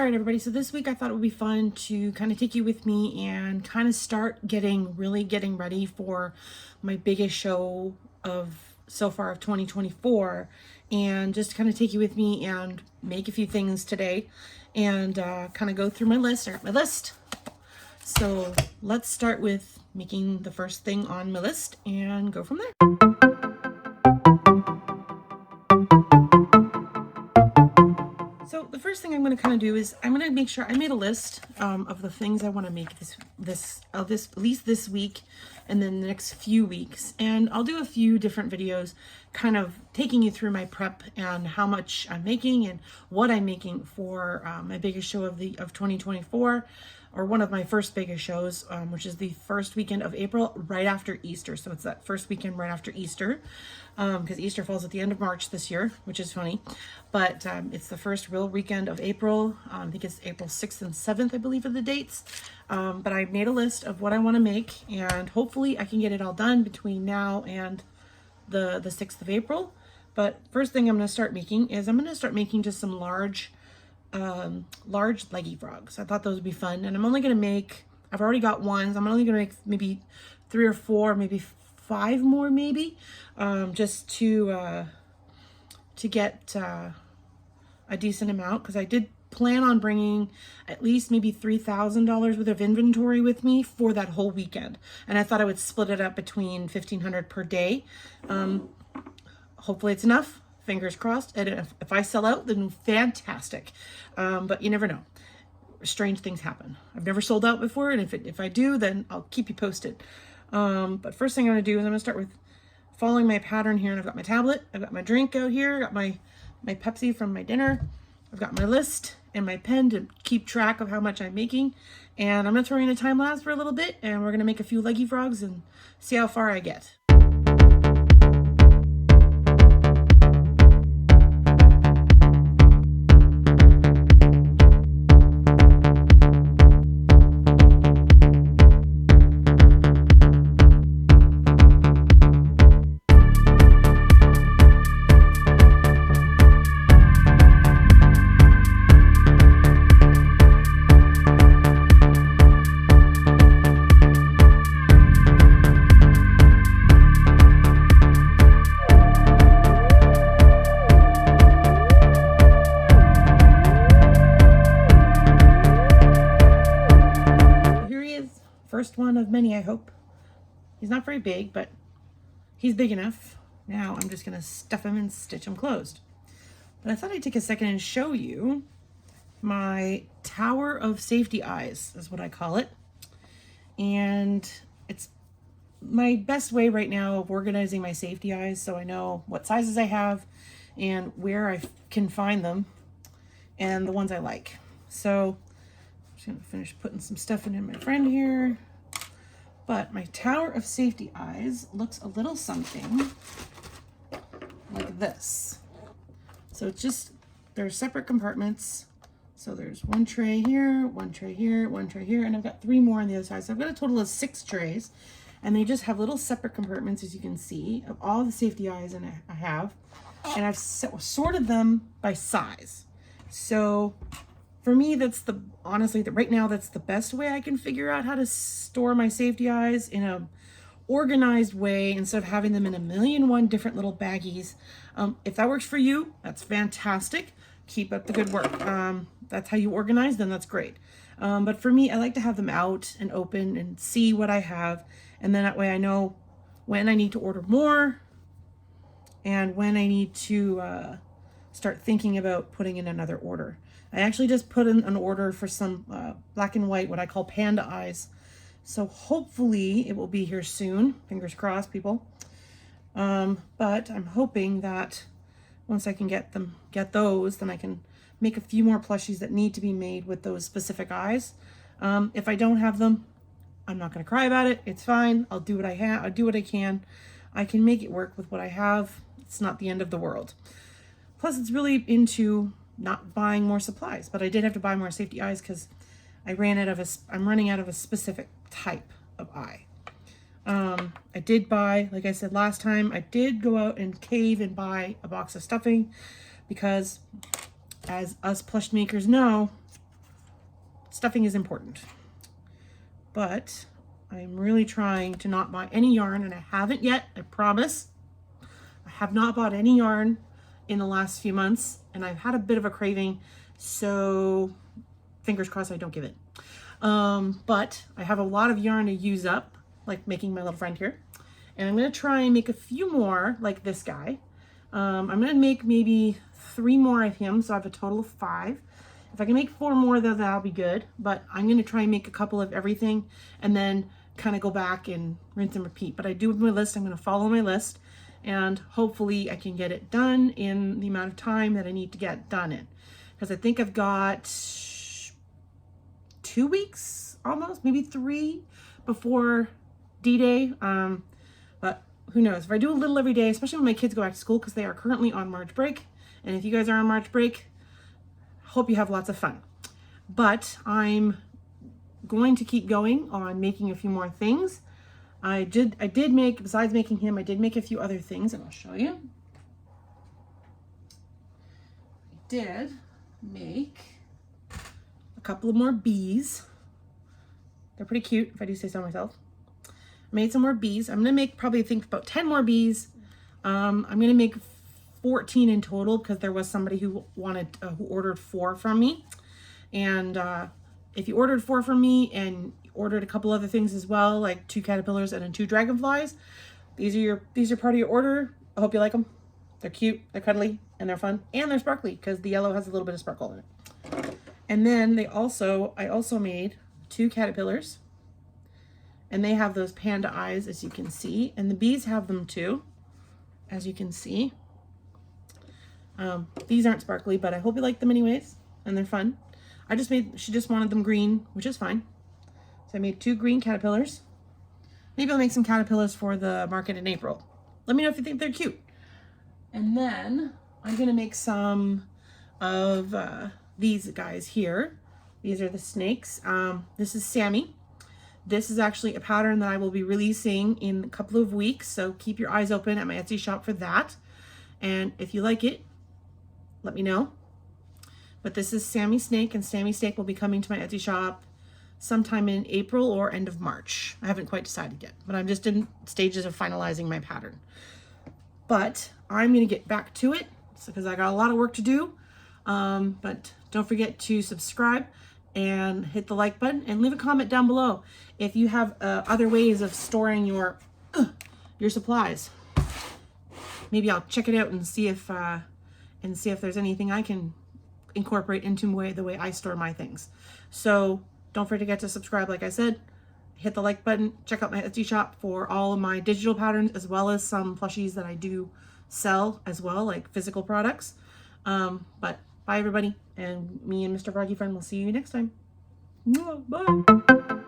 All right, everybody. So this week I thought it would be fun to kind of take you with me and kind of start getting ready for my biggest show of so far of 2024, and just kind of take you with me and make a few things today and kind of go through my list. So let's start with making the first thing on my list and go from there. So the first thing I'm going to kind of do is I'm going to make sure I made a list of the things I want to make this at least this week and then the next few weeks. And I'll do a few different videos kind of taking you through my prep and how much I'm making and what I'm making for my biggest show of 2024, or one of my first biggest shows, which is the first weekend of April, right after Easter. So it's that first weekend right after Easter, because Easter falls at the end of March this year, which is funny. But it's the first real weekend of April. I think it's April 6th and 7th, I believe, are the dates. But I made a list of what I want to make, and hopefully I can get it all done between now and the 6th of April. But first thing I'm going to start making is I'm going to start making just some large leggy frogs. I thought those would be fun, and I'm only going to make, I've already got ones. I'm only going to make maybe 3 or 4, maybe 5 more, maybe, just to get a decent amount, because I did plan on bringing at least maybe $3,000 worth of inventory with me for that whole weekend, and I thought I would split it up between $1,500 per day. Hopefully it's enough. Fingers crossed. And if I sell out, then fantastic. But you never know. Strange things happen. I've never sold out before, and if I do, then I'll keep you posted. But first thing I'm going to do is I'm going to start with following my pattern here. And I've got my tablet, I've got my drink out here, I've got my Pepsi from my dinner, I've got my list and my pen to keep track of how much I'm making. And I'm going to throw in a time lapse for a little bit, and we're going to make a few leggy frogs and see how far I get. First one of many, I hope. He's not very big, but he's big enough. Now I'm just going to stuff him and stitch him closed. But I thought I'd take a second and show you my tower of safety eyes, is what I call it. And it's my best way right now of organizing my safety eyes, so I know what sizes I have and where I can find them and the ones I like. So I'm just going to finish putting some stuff in my friend here. But my tower of safety eyes looks a little something like this. So it's just, there's separate compartments. So there's one tray here, one tray here, one tray here, and I've got 3 more on the other side. So I've got a total of 6 trays, and they just have little separate compartments, as you can see, of all the safety eyes I have. And I've sorted them by size. So for me, honestly, right now, that's the best way I can figure out how to store my safety eyes in a organized way instead of having them in 1,000,001 different little baggies. If that works for you, that's fantastic. Keep up the good work. That's how you organize, then that's great. But for me, I like to have them out and open and see what I have. And then that way I know when I need to order more and when I need to start thinking about putting in another order. I actually just put in an order for some black and white, what I call panda eyes. So hopefully it will be here soon. Fingers crossed, people. But I'm hoping that once I can get those, then I can make a few more plushies that need to be made with those specific eyes. If I don't have them, I'm not going to cry about it. It's fine. I'll do what I have. I'll do what I can. I can make it work with what I have. It's not the end of the world. Plus, it's really into not buying more supplies, but I did have to buy more safety eyes because I'm running out of a specific type of eye. I did buy, like I said last time, I did go out and cave and buy a box of stuffing because, as us plush makers know, stuffing is important. But I'm really trying to not buy any yarn, and I haven't yet, I promise. I have not bought any yarn in the last few months, and I've had a bit of a craving, so fingers crossed I don't give it. But I have a lot of yarn to use up, like making my little friend here. And I'm going to try and make a few more like this guy. I'm going to make maybe 3 more of him, so I have a total of 5. If I can make 4 more, though, that'll be good. But I'm going to try and make a couple of everything and then kind of go back and rinse and repeat. But I do have my list. I'm going to follow my list, and hopefully I can get it done in the amount of time that I need to get done in. Because I think I've got 2 weeks almost, maybe 3 before D-Day. But who knows? If I do a little every day, especially when my kids go back to school, because they are currently on March break. And if you guys are on March break, hope you have lots of fun. But I'm going to keep going on making a few more things. I did make, besides making him, I did make a few other things, and I'll show you. I did make a couple of more bees. They're pretty cute, if I do say so myself. Made some more bees. I'm gonna make probably, I think, about 10 more bees. I'm gonna make 14 in total, because there was somebody who wanted who ordered 4 from me. And if you ordered 4 from me and ordered a couple other things as well, like 2 caterpillars and then 2 dragonflies, these are part of your order. I hope you like them. They're cute, they're cuddly, and they're fun, and they're sparkly because the yellow has a little bit of sparkle in it. And then I also made 2 caterpillars. And they have those panda eyes, as you can see. And the bees have them too, as you can see. These aren't sparkly, but I hope you like them anyways. And they're fun. She just wanted them green, which is fine. So I made 2 green caterpillars. Maybe I'll make some caterpillars for the market in April. Let me know if you think they're cute. And then I'm going to make some of these guys here. These are the snakes. This is Sammy. This is actually a pattern that I will be releasing in a couple of weeks, so keep your eyes open at my Etsy shop for that. And if you like it, let me know. But this is Sammy Snake, and Sammy Snake will be coming to my Etsy shop sometime in April or end of March. I haven't quite decided yet, but I'm just in stages of finalizing my pattern. But I'm going to get back to it because I got a lot of work to do. But don't forget to subscribe and hit the like button and leave a comment down below if you have other ways of storing your supplies. Maybe I'll check it out and see if there's anything I can incorporate into the way I store my things. So don't forget to subscribe, like I said. Hit the like button. Check out my Etsy shop for all of my digital patterns, as well as some plushies that I do sell as well, like physical products. But bye everybody, and me and Mr. Froggy Friend will see you next time. Bye.